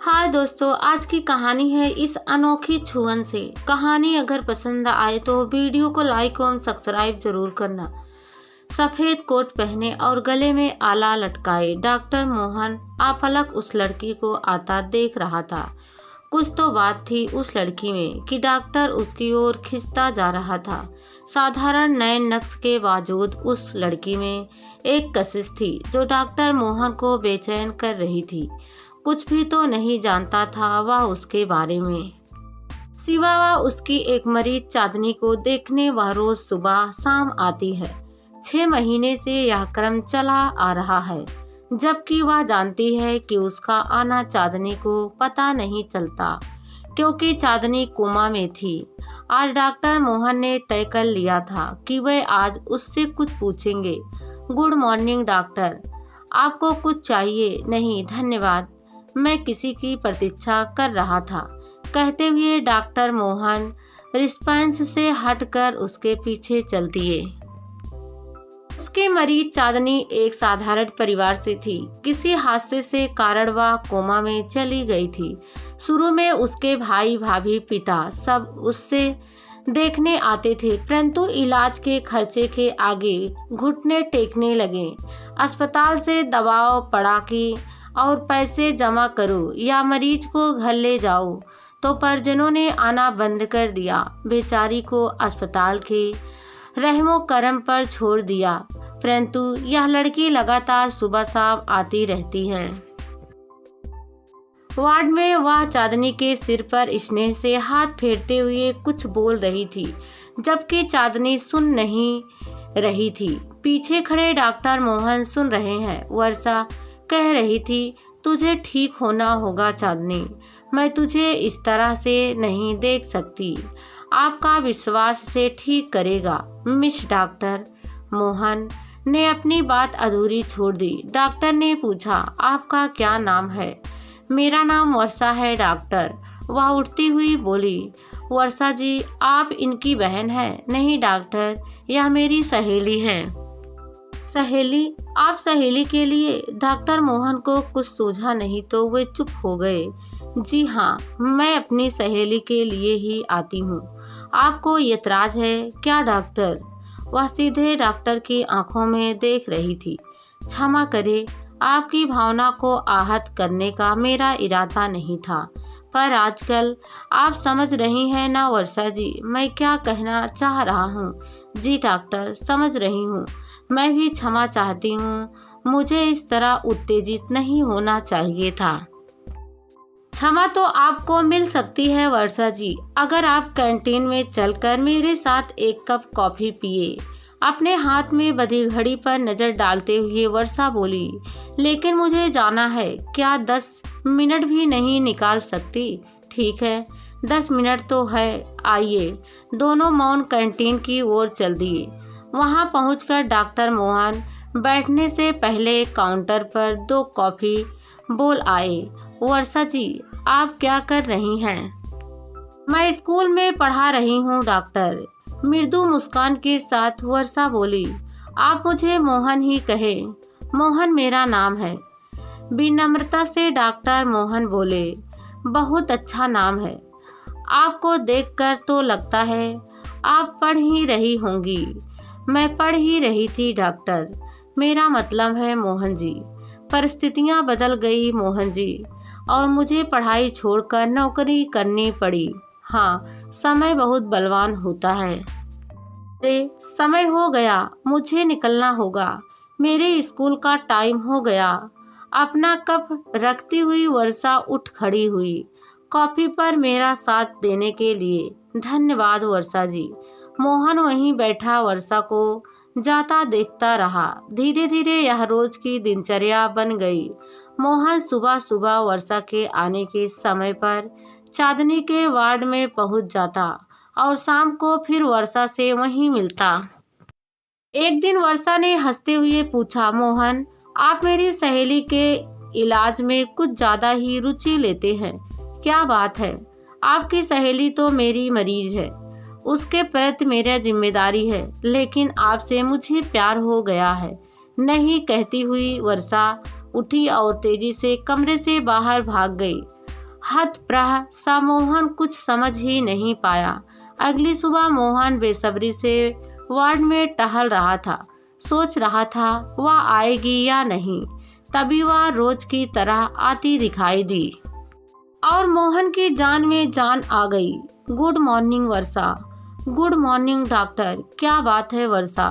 हाय दोस्तों, आज की कहानी है इस अनोखी छुअन से। कहानी अगर पसंद आए तो वीडियो को लाइक और सब्सक्राइब जरूर करना। सफेद कोट पहने और गले में आला लटकाए डॉक्टर मोहन आपलक उस लड़की को आता देख रहा था। कुछ तो बात थी उस लड़की में कि डॉक्टर उसकी ओर खिंचता जा रहा था। साधारण नयन नक्श के बावजूद उस लड़की में एक कशिश थी जो डॉक्टर मोहन को बेचैन कर रही थी। कुछ भी तो नहीं जानता था वह उसके बारे में, सिवा वह उसकी एक मरीज चांदनी को देखने वह रोज सुबह शाम आती है। 6 महीने से यह क्रम चला आ रहा है, जबकि वह जानती है कि उसका आना चांदनी को पता नहीं चलता क्योंकि चांदनी कोमा में थी। आज डॉक्टर मोहन ने तय कर लिया था कि वे आज उससे कुछ पूछेंगे। गुड मॉर्निंग डॉक्टर, आपको कुछ चाहिए? नहीं धन्यवाद, मैं किसी की प्रतीक्षा कर रहा था, कहते हुए डॉक्टर मोहन रिस्पॉन्स से हटकर उसके पीछे चल दिए। उसके मरीज चांदनी एक साधारण परिवार से थी। किसी हादसे से कारण वह कोमा में चली गई थी। शुरू में उसके भाई भाभी पिता सब उससे देखने आते थे, परंतु इलाज के खर्चे के आगे घुटने टेकने लगे। अस्पताल से दबाव पड़ा कि और पैसे जमा करो या मरीज को घर ले जाओ, तो परिजनों ने आना बंद कर दिया। बेचारी को अस्पताल के रहमो करम पर छोड़ दिया, परंतु यह लड़की लगातार सुबह शाम आती रहती है। वार्ड में वह चांदनी के सिर पर स्नेह से हाथ फेरते हुए कुछ बोल रही थी, जबकि चांदनी सुन नहीं रही थी। पीछे खड़े डॉक्टर मोहन सुन रहे हैं। वर्षा कह रही थी, तुझे ठीक होना होगा चांदनी, मैं तुझे इस तरह से नहीं देख सकती। आपका विश्वास से ठीक करेगा मिस डॉक्टर। मोहन ने अपनी बात अधूरी छोड़ दी। डॉक्टर ने पूछा, आपका क्या नाम है? मेरा नाम वर्षा है डॉक्टर, वह उठती हुई बोली। वर्षा जी, आप इनकी बहन हैं? नहीं डॉक्टर, यह मेरी सहेली है। सहेली? आप सहेली के लिए? डॉक्टर मोहन को कुछ सूझा नहीं तो वे चुप हो गए। जी हाँ, मैं अपनी सहेली के लिए ही आती हूँ। आपको एतराज है क्या डॉक्टर? वह सीधे डॉक्टर की आंखों में देख रही थी। क्षमा करे, आपकी भावना को आहत करने का मेरा इरादा नहीं था, पर आजकल आप समझ रही हैं ना वर्षा जी, मैं क्या कहना चाह रहा हूँ। जी डॉक्टर, समझ रही हूँ। मैं भी क्षमा चाहती हूँ, मुझे इस तरह उत्तेजित नहीं होना चाहिए था। क्षमा तो आपको मिल सकती है वर्षा जी, अगर आप कैंटीन में चलकर मेरे साथ एक कप कॉफी पिए। अपने हाथ में बंधी घड़ी पर नजर डालते हुए वर्षा बोली, लेकिन मुझे जाना है, क्या 10 मिनट भी नहीं निकाल सकती? ठीक है, 10 मिनट तो है, आइए। दोनों मौन कैंटीन की ओर चल दिए। वहां पहुंचकर डॉक्टर मोहन बैठने से पहले काउंटर पर 2 कॉफी बोल आए। वर्षा जी, आप क्या कर रही हैं? मैं स्कूल में पढ़ा रही हूँ डॉक्टर, मृदु मुस्कान के साथ वर्षा बोली। आप मुझे मोहन ही कहे, मोहन मेरा नाम है, विनम्रता से डॉक्टर मोहन बोले। बहुत अच्छा नाम है, आपको देखकर तो लगता है आप पढ़ ही रही होंगी। मैं पढ़ ही रही थी डॉक्टर, मेरा मतलब है मोहन जी। परिस्थितियां बदल गई मोहन जी, और मुझे पढ़ाई छोड़कर नौकरी करनी पड़ी। हाँ, समय बहुत बलवान होता है। अरे समय हो गया, मुझे निकलना होगा, मेरे स्कूल का टाइम हो गया। अपना कप रखती हुई वर्षा उठ खड़ी हुई। कॉफी पर मेरा साथ देने के लिए धन्यवाद वर्षा जी। मोहन वहीं बैठा वर्षा को जाता देखता रहा। धीरे धीरे यह रोज की दिनचर्या बन गई। मोहन सुबह सुबह वर्षा के आने के समय पर चांदनी के वार्ड में पहुंच जाता और शाम को फिर वर्षा से वहीं मिलता। एक दिन वर्षा ने हंसते हुए पूछा, मोहन, आप मेरी सहेली के इलाज में कुछ ज्यादा ही रुचि लेते हैं, क्या बात है? आपकी सहेली तो मेरी मरीज है, उसके प्रति मेरा जिम्मेदारी है, लेकिन आपसे मुझे प्यार हो गया है। नहीं कहती हुई वर्षा उठी और तेजी से कमरे से बाहर भाग गई। हतप्रभ सा मोहन कुछ समझ ही नहीं पाया। अगली सुबह मोहन बेसब्री से वार्ड में टहल रहा था। सोच रहा था वह आएगी या नहीं। तभी वह रोज की तरह आती दिखाई दी और मोहन की जान में जान आ गई। Good morning Varsha. Good morning doctor. क्या बात है वर्षा,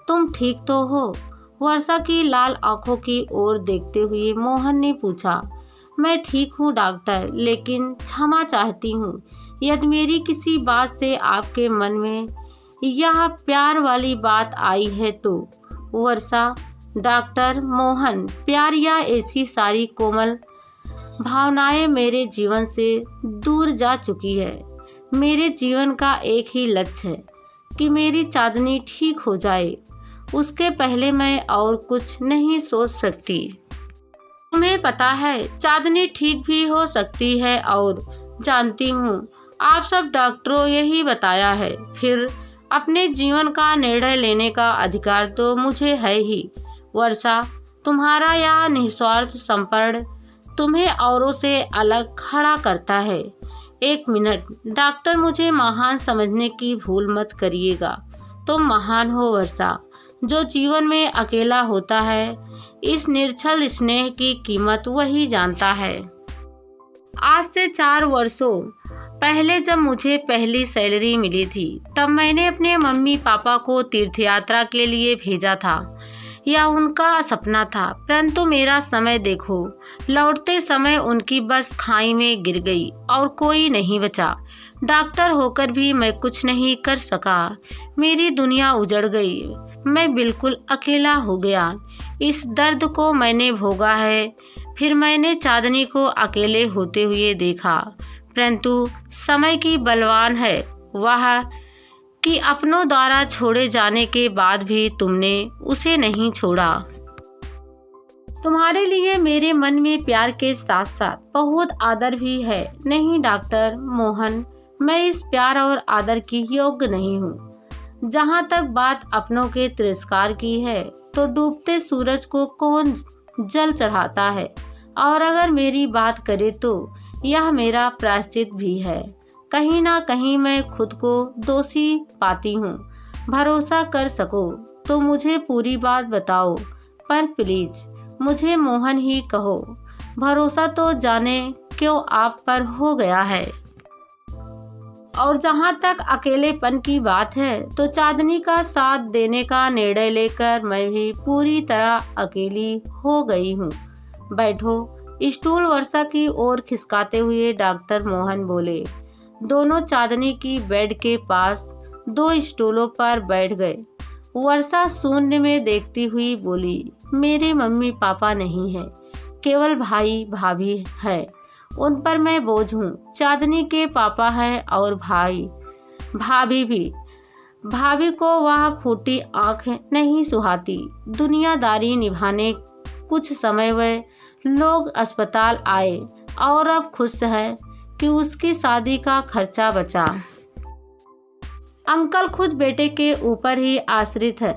तुम ठीक तो हो? वर्षा की लाल आंखों की ओर देखते हुए मोहन ने पूछा। मैं ठीक हूँ डॉक्टर, लेकिन क्षमा चाहती हूँ यदि मेरी किसी बात से आपके मन में यह प्यार वाली बात आई है तो। वर्षा। डॉक्टर मोहन, प्यार या ऐसी सारी कोमल भावनाएं मेरे जीवन से दूर जा चुकी है। मेरे जीवन का एक ही लक्ष्य है कि मेरी चांदनी ठीक हो जाए। उसके पहले मैं और कुछ नहीं सोच सकती। तुम्हें पता है चांदनी ठीक भी हो सकती है और जानती हूँ आप सब डॉक्टरों यही बताया है। फिर अपने जीवन का निर्णय लेने का अधिकार तो मुझे है ही। वर्षा, तुम्हारा यह निस्वार्थ समर्पण तुम्हें औरों से अलग खड़ा करता है। एक मिनट डॉक्टर, मुझे महान समझने की भूल मत करिएगा। तुम महान हो वर्षा, जो जीवन में अकेला होता है। इस निर्छल स्नेह की कीमत वही जानता है। आज से 4 वर्षों पहले जब मुझे पहली सैलरी मिली थी, तब मैंने अपने मम्मी पापा को तीर्थयात्रा के लिए भेजा था। यह उनका सपना था, परंतु मेरा समय देखो। लौटते समय उनकी बस खाई में गिर गई और कोई नहीं बचा। डॉक्टर होकर भी मैं कुछ नहीं कर सका। मेरी दुनिया उजड़ गई। मैं बिल्कुल अकेला हो गया। इस दर्द को मैंने भोगा है। फिर मैंने चांदनी को अकेले होते हुए देखा, परंतु समय की बलवान है वह कि अपनों द्वारा छोड़े जाने के बाद भी तुमने उसे नहीं छोड़ा। तुम्हारे लिए मेरे मन में प्यार के साथ साथ बहुत आदर भी है। नहीं डॉक्टर मोहन, मैं इस प्यार और आदर की योग्य नहीं हूँ। जहाँ तक बात अपनों के तिरस्कार की है, तो डूबते सूरज को कौन जल चढ़ाता है। और अगर मेरी बात करे तो यह मेरा प्रायश्चित भी है। कहीं ना कहीं मैं खुद को दोषी पाती हूँ। भरोसा कर सको तो मुझे पूरी बात बताओ, पर प्लीज मुझे मोहन ही कहो। भरोसा तो जाने क्यों आप पर हो गया है। और जहाँ तक अकेलेपन की बात है, तो चांदनी का साथ देने का निर्णय लेकर मैं भी पूरी तरह अकेली हो गई हूँ। बैठो। स्टूल वर्षा की ओर खिसकाते हुए डॉक्टर मोहन बोले। दोनों चांदनी की बेड के पास 2 स्टूलों पर बैठ गए। वर्षा शून्य में देखती हुई बोली, मेरे मम्मी पापा नहीं हैं, केवल भाई भाभी हैं। उन पर मैं बोझ हूँ। चांदनी के पापा हैं और भाभी भी। भाभी को वह फूटी आँख नहीं सुहाती। दुनियादारी निभाने कुछ समय वे लोग अस्पताल आए और अब खुश हैं कि उसकी शादी का खर्चा बचा। अंकल खुद बेटे के ऊपर ही आश्रित है।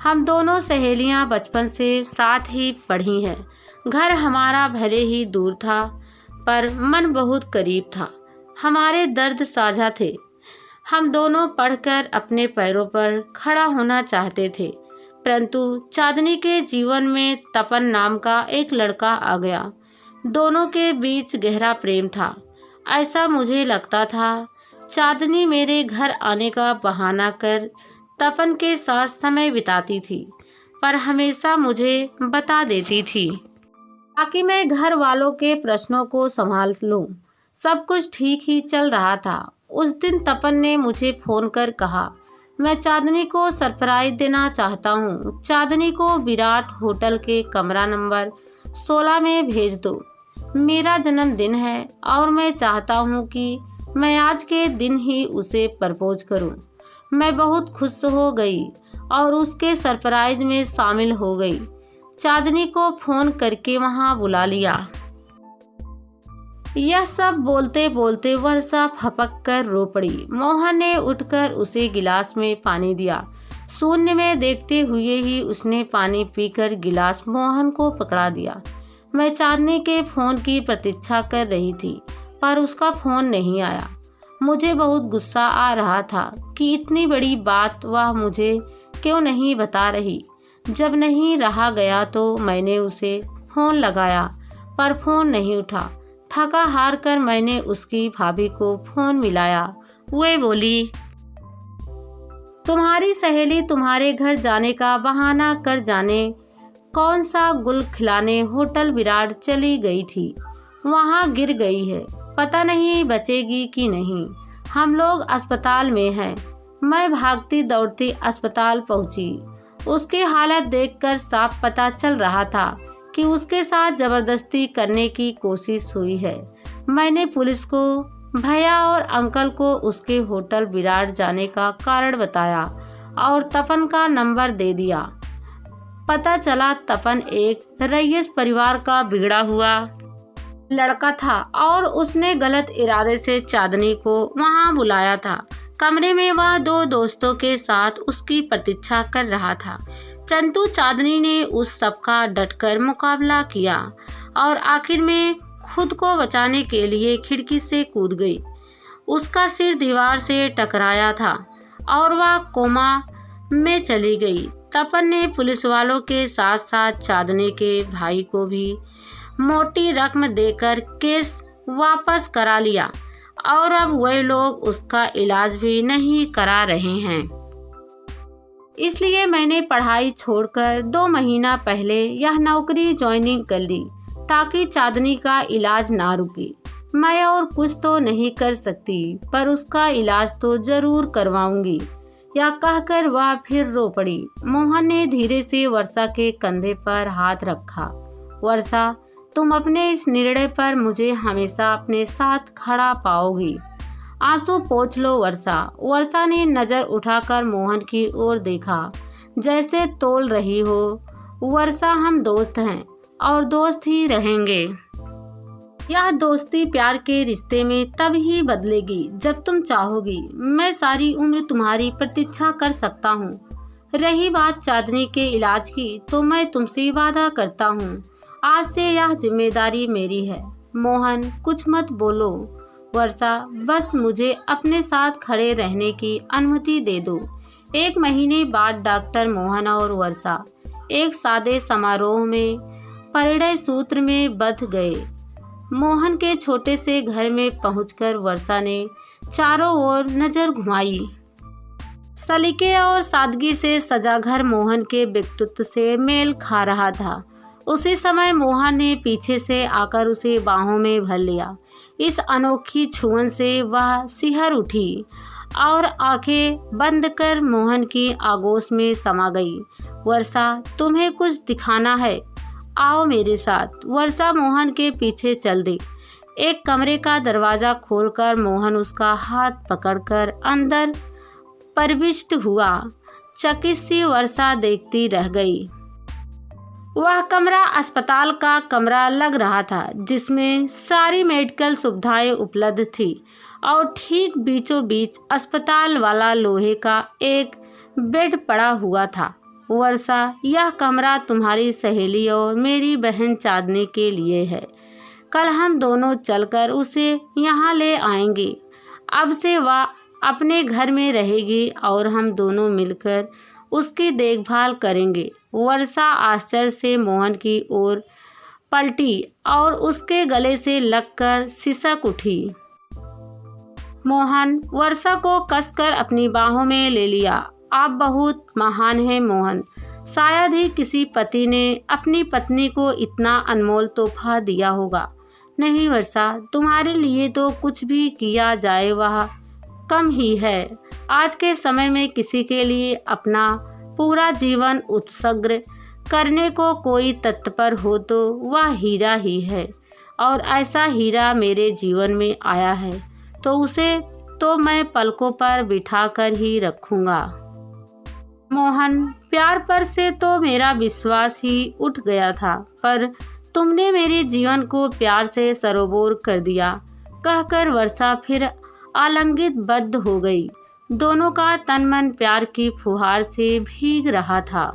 हम दोनों सहेलियां बचपन से साथ ही पढ़ी हैं। घर हमारा भले ही दूर था, पर मन बहुत करीब था। हमारे दर्द साझा थे। हम दोनों पढ़कर अपने पैरों पर खड़ा होना चाहते थे, परंतु चांदनी के जीवन में तपन नाम का एक लड़का आ गया। दोनों के बीच गहरा प्रेम था, ऐसा मुझे लगता था। चांदनी मेरे घर आने का बहाना कर तपन के साथ समय बिताती थी, पर हमेशा मुझे बता देती थी ताकि मैं घर वालों के प्रश्नों को संभाल लूं। सब कुछ ठीक ही चल रहा था। उस दिन तपन ने मुझे फोन कर कहा, मैं चांदनी को सरप्राइज देना चाहता हूँ। चांदनी को विराट होटल के कमरा नंबर 16 में भेज दो। मेरा जन्मदिन है और मैं चाहता हूँ कि मैं आज के दिन ही उसे प्रपोज करूँ। मैं बहुत खुश हो गई और उसके सरप्राइज में शामिल हो गई। चांदनी को फोन करके वहाँ बुला लिया। यह सब बोलते बोलते वर्षा फपक कर रो पड़ी। मोहन ने उठकर उसे गिलास में पानी दिया। शून्य में देखते हुए ही उसने पानी पीकर गिलास मोहन को पकड़ा दिया। मैं चांदनी के फोन की प्रतीक्षा कर रही थी, पर उसका फ़ोन नहीं आया। मुझे बहुत गुस्सा आ रहा था कि इतनी बड़ी बात वह मुझे क्यों नहीं बता रही। जब नहीं रहा गया तो मैंने उसे फ़ोन लगाया पर फ़ोन नहीं उठा। थका हार कर मैंने उसकी भाभी को फ़ोन मिलाया। वे बोली, तुम्हारी सहेली तुम्हारे घर जाने का बहाना कर जाने कौन सा गुल खिलाने होटल विराट चली गई थी। वहाँ गिर गई है, पता नहीं बचेगी कि नहीं। हम लोग अस्पताल में हैं। मैं भागती दौड़ती अस्पताल पहुँची। उसकी हालत देखकर साफ पता चल रहा था कि उसके साथ ज़बरदस्ती करने की कोशिश हुई है। मैंने पुलिस को, भैया और अंकल को उसके होटल विराट जाने का कारण बताया और तपन का नंबर दे दिया। पता चला तपन एक रईस परिवार का बिगड़ा हुआ लड़का था और उसने गलत इरादे से चांदनी को वहां बुलाया था। कमरे में वह 2 दोस्तों के साथ उसकी प्रतीक्षा कर रहा था, परंतु चांदनी ने उस सब का डटकर मुकाबला किया और आखिर में खुद को बचाने के लिए खिड़की से कूद गई। उसका सिर दीवार से टकराया था और वह कोमा में चली गई। तपन ने पुलिस वालों के साथ साथ चांदनी के भाई को भी मोटी रकम देकर केस वापस करा लिया और अब वह लोग उसका इलाज भी नहीं करा रहे हैं। इसलिए मैंने पढ़ाई छोड़कर 2 महीना पहले यह नौकरी ज्वाइनिंग कर ली ताकि चांदनी का इलाज ना रुके। मैं और कुछ तो नहीं कर सकती पर उसका इलाज तो जरूर करवाऊंगी, या कहकर वह फिर रो पड़ी। मोहन ने धीरे से वर्षा के कंधे पर हाथ रखा। वर्षा, तुम अपने इस निर्णय पर मुझे हमेशा अपने साथ खड़ा पाओगी। आंसू पोंछ लो वर्षा। वर्षा ने नजर उठाकर मोहन की ओर देखा, जैसे तोल रही हो। वर्षा, हम दोस्त हैं और दोस्त ही रहेंगे। यह दोस्ती प्यार के रिश्ते में तब ही बदलेगी जब तुम चाहोगी। मैं सारी उम्र तुम्हारी प्रतीक्षा कर सकता हूँ। रही बात चांदनी के इलाज की, तो मैं तुमसे वादा करता हूँ, आज से यह जिम्मेदारी मेरी है। मोहन, कुछ मत बोलो। वर्षा, बस मुझे अपने साथ खड़े रहने की अनुमति दे दो। 1 महीने बाद डॉक्टर मोहन और वर्षा एक सादे समारोह में परिणय सूत्र में बंध गए। मोहन के छोटे से घर में पहुंचकर वर्षा ने चारों ओर नजर घुमाई। सलीके और सादगी से सजा घर मोहन के व्यक्तित्व से मेल खा रहा था। उसी समय मोहन ने पीछे से आकर उसे बाहों में भर लिया। इस अनोखी छुअन से वह सिहर उठी और आंखें बंद कर मोहन की आगोश में समा गई। वर्षा, तुम्हें कुछ दिखाना है, आओ मेरे साथ। वर्षा मोहन के पीछे चल दी। एक कमरे का दरवाजा खोलकर मोहन उसका हाथ पकड़कर अंदर प्रविष्ट हुआ। चकित सी वर्षा देखती रह गई। वह कमरा अस्पताल का कमरा लग रहा था, जिसमें सारी मेडिकल सुविधाएं उपलब्ध थी और ठीक बीचों बीच अस्पताल वाला लोहे का एक बेड पड़ा हुआ था। वर्षा, यह कमरा तुम्हारी सहेली और मेरी बहन चांदनी के लिए है। कल हम दोनों चलकर उसे यहाँ ले आएंगे। अब से वह अपने घर में रहेगी और हम दोनों मिलकर उसकी देखभाल करेंगे। वर्षा आश्चर्य से मोहन की ओर पलटी और उसके गले से लगकर सिसक उठी। मोहन वर्षा को कसकर अपनी बाहों में ले लिया। आप बहुत महान हैं मोहन। शायद ही किसी पति ने अपनी पत्नी को इतना अनमोल तोहफा दिया होगा। नहीं वर्षा, तुम्हारे लिए तो कुछ भी किया जाए वह कम ही है। आज के समय में किसी के लिए अपना पूरा जीवन उत्सर्ग करने को कोई तत्पर हो तो वह हीरा ही है, और ऐसा हीरा मेरे जीवन में आया है तो उसे तो मैं पलकों पर बिठाकर ही रखूँगा। मोहन, प्यार पर से तो मेरा विश्वास ही उठ गया था, पर तुमने मेरे जीवन को प्यार से सरोबोर कर दिया। कहकर वर्षा फिर आलिंगित बद्ध हो गई। दोनों का तन मन प्यार की फुहार से भीग रहा था।